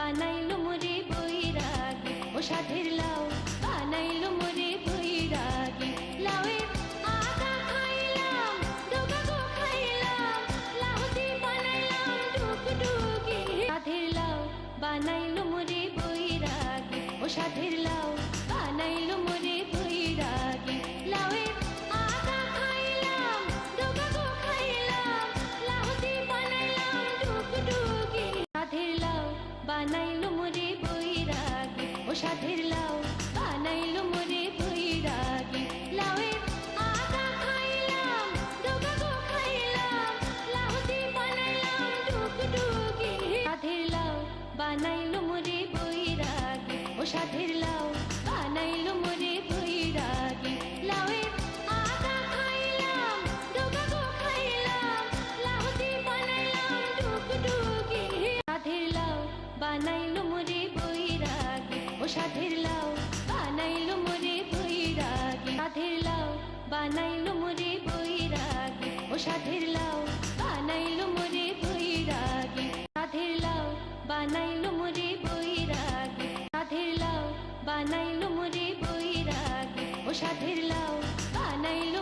বানাইলো মোরে বৈরাগী ও সাধের লাউ বানাইলো মোরে বৈরাগী লাউয়ের আদা খাইলাম ডোকা গো খাইলাম লাউতি বানাইলাম ডুগডুগি সাধের লাউ বানাইলো মোরে বৈরাগী ও সাধের লাউ বানাইলো মোরে বৈরাগী লাউয়ের আদা খাইলাম ডোকা গো খাইলাম লাউতি বানাইলাম ডুগডুগি সাধের লাউ বানাইলো মোরে বৈরাগী ও সাধের লাউ বানাইলো মোরে বৈরাগী লাউয়ের আদা খাইলাম ডোকা গো খাইলাম লাউতি বানাইলাম ডুগডুগি সাধের লাউ বানাইলো মোরে বৈরাগী ও সাধের লাউ বানাইলো মোরে বৈরাগী লাউয়ের আদা খাইলাম ডোকা গো খাইলাম লাউতি বানাইলাম ডুগডুগি সাধের লাউ বানাইলো মোরে বৈরাগী ও সাধের লাউ বানাইলো মোরে বৈরাগী সাধের লাউ বানাইলো মোরে বৈরাগী ও সাধের লাউ বানাইলো মোরে বৈরাগী সাধের লাউ বানাইলো মোরে বৈরাগী সাধের লাউ বানাইলো মোরে বৈরাগী ও সাধের লাউ বানাইলো